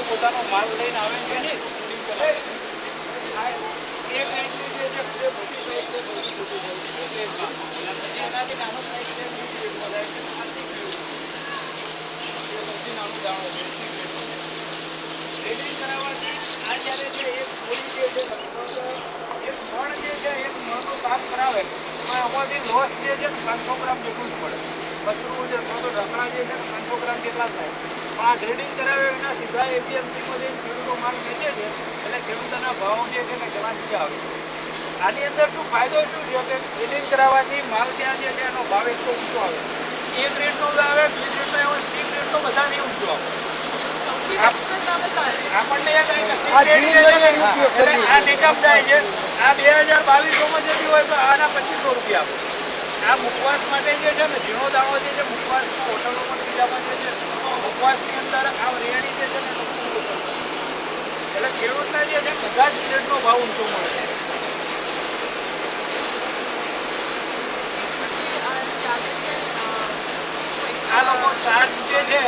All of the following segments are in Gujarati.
પોતાનો માલ લઈને આવે છે ને એનાથી નાનો સાઈઝ છે નાનું દાણો છે ટ્રેડિંગ કરાવવાથી આ જ્યારે છે એક ગોળી જે છે લગભગ એક મણ જે છે એક મણનું કામ કરાવે તો એમાંથી લોસ જે છે ને 500 ગ્રામ જેટલું જ પડે કચરું જે થોડો ઢગલા જે છે ને 500 ગ્રામ જેટલા થાય પણ આ ટ્રેડિંગ કરાવે એના સીધા એપીએમસીમાં જઈને ખેડૂતો માલ વેચે છે એટલે ખેડૂતોના ભાવ જે છે ને ઘણા નીચે આવે છે આની અંદર શું ફાયદો શું છે કે ટ્રેડિંગ કરાવવાથી માલ ત્યાં જે છે એનો ભાવ એટલો ઊંચો આવે એ ગ્રેડનો આવે બી ગ્રેડનો આવે સી ગ્રેડનો બધા નહીં ઊંચો આવે આપણને આ નિગમ જાય છે આ 2022માં જતી હોય તો આના 2500 રૂપિયા આપે આ મુખવાસ માટે જે છે ને ઝીણો દાણો જે છે મુખવાસમાં હોટલોમાં બીજામાં જે છે મુખવાસની અંદર આ રેણી જે છે ને એટલે ખેડૂતના જે છે બધા જ ગ્રેડનો ભાવ ઊંચો મળે છે આ લોકો ચાર્જ જે છે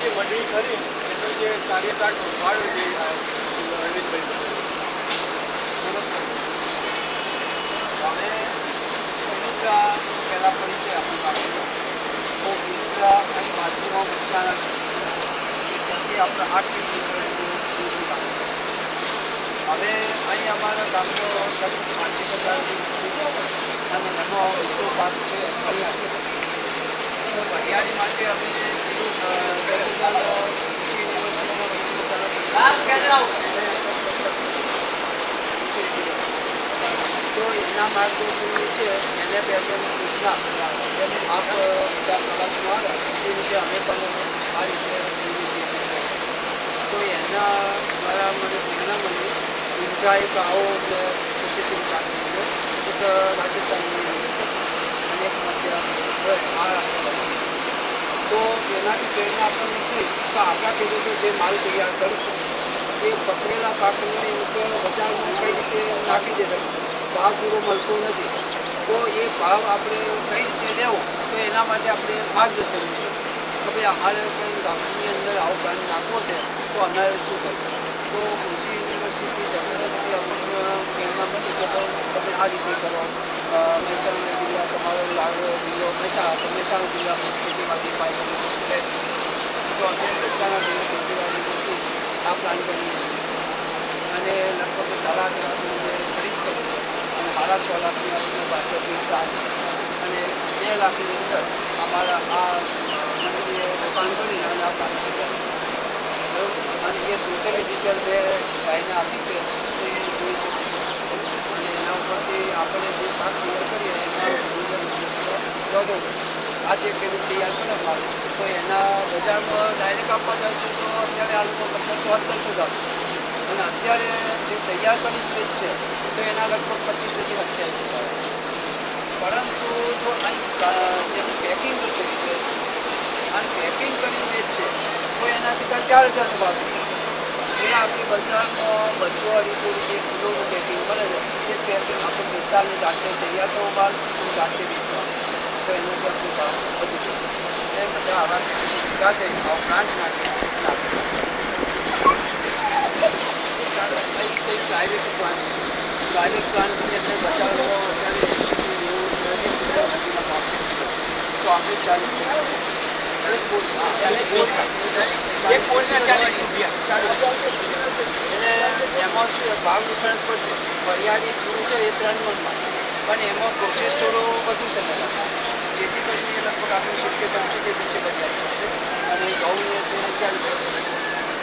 જે મંડળી કરી એનો જે કાર્યકાળ સંભાળ્યો છે અરવિંદભાઈ પહેલા પરિચય આપણી પાસે તો મિત્રા અહીં બાજુમાં મહેસાણા છે ત્યાંથી આપણે 8 કિલોમીટર હવે અહીં અમારા ગામનો લગભગ 5,000 અને એમાં મોટો ભાગ છે હરિયાળી માટે અમે તો એના માર્ગદર્શન છે એને બેસવાની સૂચના એને આપ બધા પ્રવાસમાં આવે એ રીતે અમે પણ આ રીતે જોઈએ છીએ તો એના દ્વારા મને પ્રેરણા મળી ઊંચા એક આવો પ્રોસેસિંગ ચાલુ છે એક રાજસ્થાનની અને એક મધ્ય તો એનાથી પ્રેરણા આપણને થઈ તો આપણા ખેડૂતો જે માલ તૈયાર કરે છે એ પકડેલા પાકને બજારમાં કઈ રીતે નાખી દે ભાવ પૂરો મળતો નથી તો એ ભાવ આપણે કઈ રીતે લેવો તો એના માટે આપણે માર્ગદર્શન મળે કે ભાઈ અમારે કંઈ ગામની અંદર આવો પ્લાન નાખવો છે તો અમારે શું કરવું તો કૃષિ યુનિવર્સિટી જબરદસ્તી અમને પ્રેરણા મળી કે તમે આ રીતે કરો મહેસાણા જિલ્લા તમારો જિલ્લો મહેસાણા જિલ્લામાં ખેતીવાડી પાઇપ તો અમે મહેસાણા જિલ્લા ખેતીવાડી આ પ્લાન કરીએ અને લગભગ 8.5 લાખની અમે ખરીદ કરી અને 6.5 લાખની આપણે બાજરી આવી અને 2 લાખની અંદર અમારા આ મંડળીએ રોકાણ કરી અને આ પ્લાન કર્યા અને એ ટોટલી ડિટેલ મેં ભાઈને આપી છે એ જોઈ શકું છું અને એના ઉપરથી આપણે જે પાક તૈયાર કરીએ એમાં દોઢો આ જે પેલું તૈયાર કરે માલ તો એના બજારમાં ડાયરેક્ટ આપવા જાય છે તો અત્યારે આ લોકો 1500-1700 આપે અને અત્યારે જે તૈયાર કરી વેચશે તો એના લગભગ 2500-2700 આવે પરંતુ જો જેનું પેકિંગ જો છે અને પેકિંગ કરીને વેચશે તો એના સીધા 4,000 ભાવ જે આપણી બજારમાં 200-250 રૂપિયા કિલોનું પેકિંગ મળે છે એ પેકિંગ આપણે દુકાનને જાતે તૈયાર કરવો માલ અને જાતે વેચવાનું તો એનાથી આપણું ભાવ વધી જાય એ બધા આવા જાતે આવો પ્લાન્ટ નાખે પ્રાઇવેટ પ્લાન્ટની અંદર બજારમાં અત્યારે 80 સુધીના ભાવ છે તો આપણે 40 એમાં શું ભાવ ડિફરન્સ પડશે વરિયાળી જીરું છે એ 3 મણમાં પણ એમાં પ્રોસેસ થોડો વધુ સમય લાગશે જેથી કરીને લગભગ આપણે 70-75 દિવસે વરિયાળી પડશે અને ઘઉં છે 40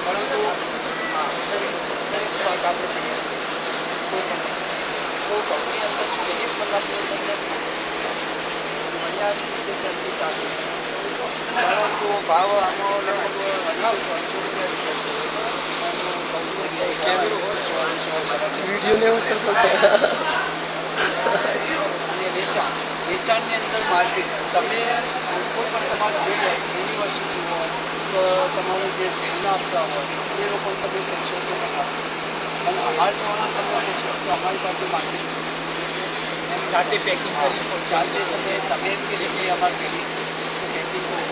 પરંતુ દરેક પાક આપણે તૈયાર કોઈ પણ તો ઘઉંની અંદર શું 1 કલાકની અંદર વરિયાળી છે ત્યાંથી ચાલુ પરંતુ ભાવ આનો લગભગ 250-300 રૂપિયા વિડીયો ને કરતો અને વેચાણની અંદર માર્કેટ તમે કોઈ પણ તમારું જે યુનિવર્સિટી હોય તો તમારું જે ટ્રેન આપતા હોય એ લોકો તમે કહેશો તો નથી અને અમારે જવાના તમે કહેશો તો અમારી પાસે માર્કેટ એમ જાતે પેકિંગ કરી જાતે તમે એમ કે તમે અમારે પેકિંગ કરી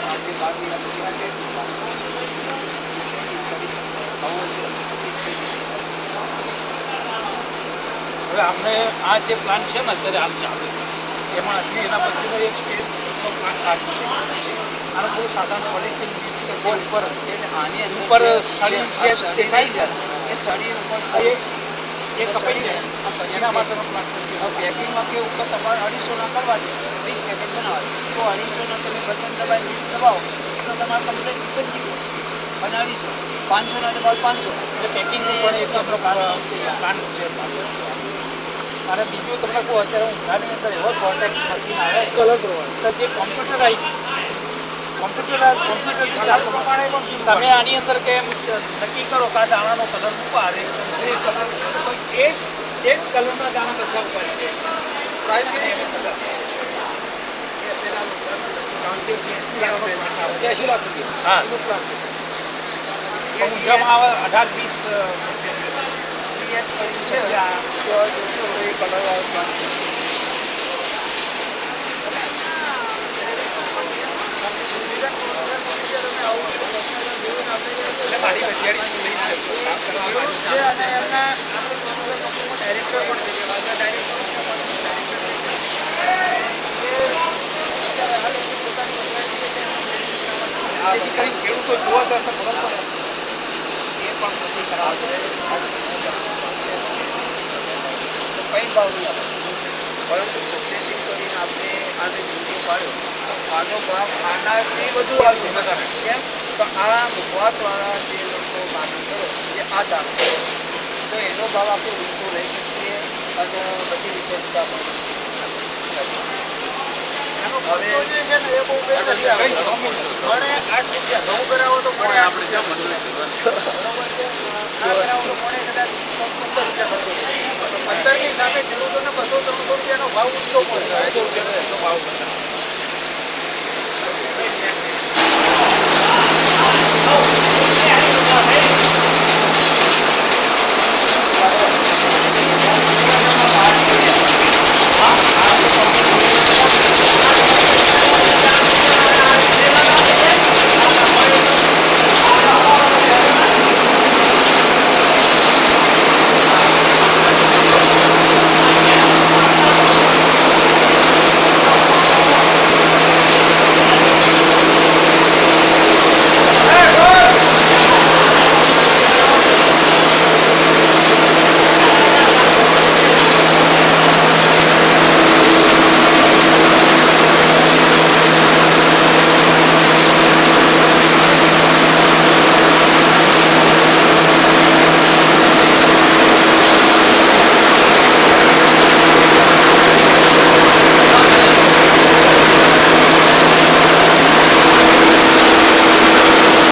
આ જે બહારની આ બધી પેકિંગ કરી આવો છે 25 કેજી હવે અમને આ જે પ્લાન છે ને અત્યારે હાલ ચાલુ એમાં હજી એના પછીનો એક સ્ટેજનો પ્લાન બાકી છે આનો બહુ સાધારણ પોલિથીન ઉપર આની અંદર ઉપર જે સળી આ જે સળી દેખાય નહીં છે એ સળી ઉપર એ કપાઈ જાય એના માટેનો પ્લાન છે પેકિંગમાં કે ઉપર તમારે 250 કરવા છે 20 પેકેટ બનાવવા તો 250 તમે બટન દબાવી 20 દબાવો તો તમારે કમ્પ્લીટ બની ગયું અને 250 500 ના દબાવો 500 એટલે પેકિંગનો પણ એક આપણો પ્લાન છે અને બીજું તમને કહું અત્યારે ઊંઘાની અંદર એવો પ્રોટેક્ટ મશીન આવે કલર પ્રમાણે જે કોમ્પ્યુટર પ્રમાણે પણ તમે આની અંદર કે નક્કી કરો કે આ દાણાનો કલર મૂકો આ રે ગ્રે કલર તો એ જ કલરના દાણા બધા ઉપાડી દે પ્રાઇસ કેટલી છે 80 લાખ રૂપિયા હા ઊંઝામાં આવે 18-20 છે તો જોશો તો એ કલર વાળો પ્લાન છે મારી વિદ્યાર્થી લઈને આવ્યો કામ કરવા છે અને એમના ડાયરેક્ટર પણ છે જેથી કરીને ખેડૂતો જોવા તો ખબર પડે એ પણ નથી કરાવતો કઈ ભાવ નહીં આપે પરંતુ પ્રોસેસિંગ કરીને આપણે આને વિડીયો પાડ્યો આનો ભાવ આનાથી વધુ આવશે કેમ તો આ મુખવાસવાળા જે લોકો માગણી કરે જે આ દાણો તો એનો ભાવ આપણે ઊંચો લઈ શકીએ અને બધી રીતે આપણે અંતરની સામે ખેડૂતોને 200-300 રૂપિયાનો ભાવ ઊંચો મળે 200 રૂપિયાનો ભાવ